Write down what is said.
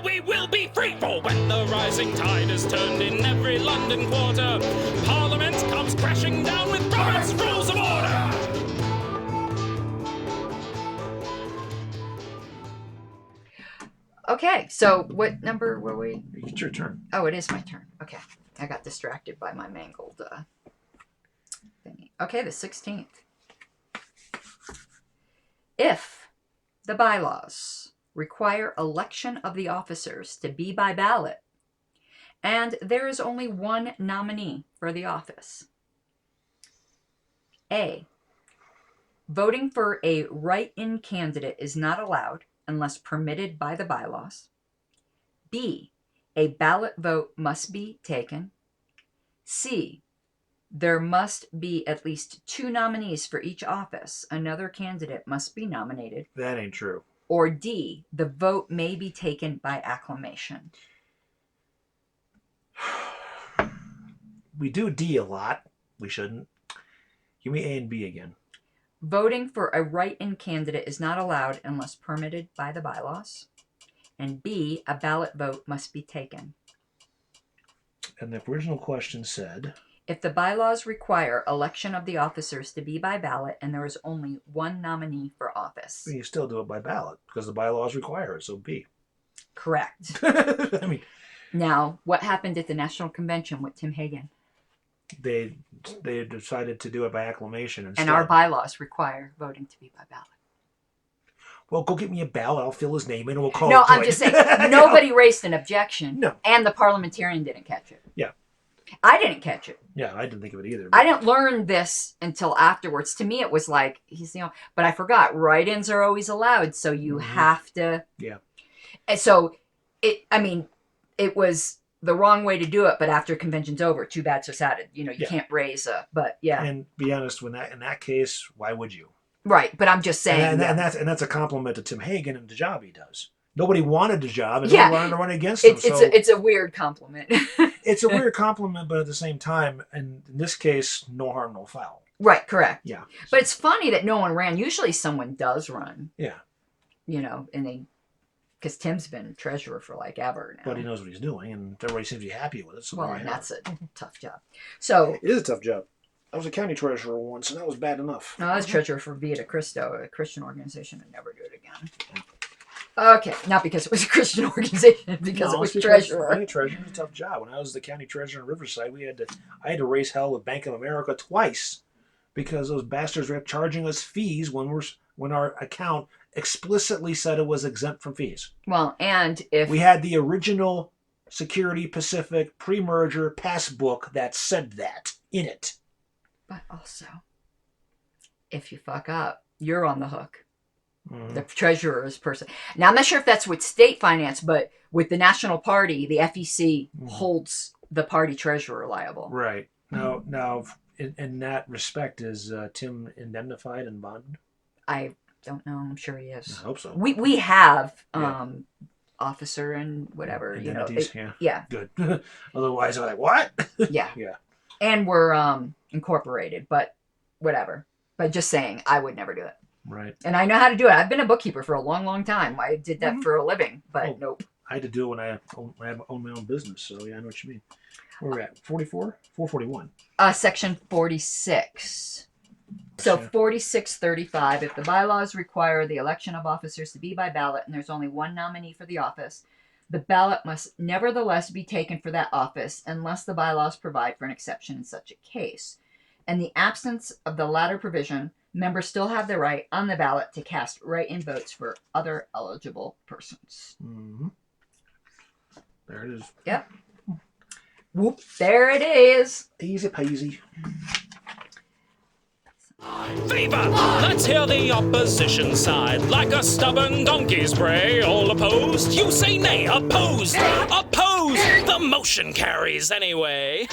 we will be free. For when the rising tide is turned in every London quarter, Parliament comes crashing down with Robert's Rules of Order. Okay, so what number were we? It's your turn. Oh, it is my turn. Okay. I got distracted by my mangled thingy. Okay, the 16th. If the bylaws require election of the officers to be by ballot, and there is only one nominee for the office, A, voting for a write-in candidate is not allowed unless permitted by the bylaws. B, a ballot vote must be taken. C, there must be at least 2 nominees for each office. Another candidate must be nominated. That ain't true. Or D, the vote may be taken by acclamation. We do D a lot. We shouldn't. Give me A and B again. Voting for a write-in candidate is not allowed unless permitted by the bylaws. And B, a ballot vote must be taken. And the original question said, If the bylaws require election of the officers to be by ballot and there is only one nominee for office. you still do it by ballot because the bylaws require it, so B. Correct. I mean, Now, what happened at the National Convention with Tim Hagen? they decided to do it by acclamation instead. And our bylaws require voting to be by ballot. Well, go get me a ballot. I'll fill his name in and we'll call No, it. I'm just saying, nobody raised an objection. No. And the parliamentarian didn't catch it. Yeah. I didn't catch it. Yeah, I didn't think of it either. I didn't learn this until afterwards. To me, it was like, but I forgot, write-ins are always allowed, so you have to. Yeah. And so, it was the wrong way to do it, but after convention's over, too bad, so sad. You can't raise but yeah. And be honest, in that case, why would you? Right, but I'm just saying. And that's a compliment to Tim Hagen and the job he does. Nobody wanted the job, and nobody wanted to run against him. It's a weird compliment. It's a weird compliment, but at the same time, and in this case, no harm, no foul. Right, correct. Yeah. But it's funny that no one ran. Usually someone does run. Yeah. Because Tim's been treasurer for like ever now. But he knows what he's doing, and everybody seems to be happy with it. So and that's a tough job. So it is a tough job. I was a county treasurer once, and that was bad enough. I was treasurer for Vita Cristo, a Christian organization. I'd never do it again. Okay, not because it was a Christian organization, because it was treasurer. Being a treasurer is a tough job. When I was the county treasurer in Riverside, I had to raise hell with Bank of America twice because those bastards were charging us fees when our account explicitly said it was exempt from fees. Well, and if we had the original Security Pacific pre-merger passbook that said that in it. But also, if you fuck up, you're on the hook. The treasurer's person. Now, I'm not sure if that's with state finance, but with the national party, the FEC holds the party treasurer liable. Right. Now, in that respect, is Tim indemnified and bonded? I don't know. I'm sure he is. I hope so. We have officer and whatever. Yeah. Good. Otherwise, I'm like, what? Yeah. Yeah. And we're incorporated, but whatever. But just saying, I would never do it. Right. And I know how to do it. I've been a bookkeeper for a long, long time. I did that for a living, but nope. I had to do it when I own my own business, so yeah, I know what you mean. Where are we at? 44? 441. Section 46. So 4635, if the bylaws require the election of officers to be by ballot and there's only one nominee for the office, the ballot must nevertheless be taken for that office unless the bylaws provide for an exception in such a case. In the absence of the latter provision, members still have the right on the ballot to cast write-in votes for other eligible persons. Mm-hmm. There it is. Yep. Whoop, there it is. Easy peasy. Viva! Let's hear the opposition side. Like a stubborn donkey's bray. All opposed? You say nay. Opposed! Opposed! The motion carries anyway.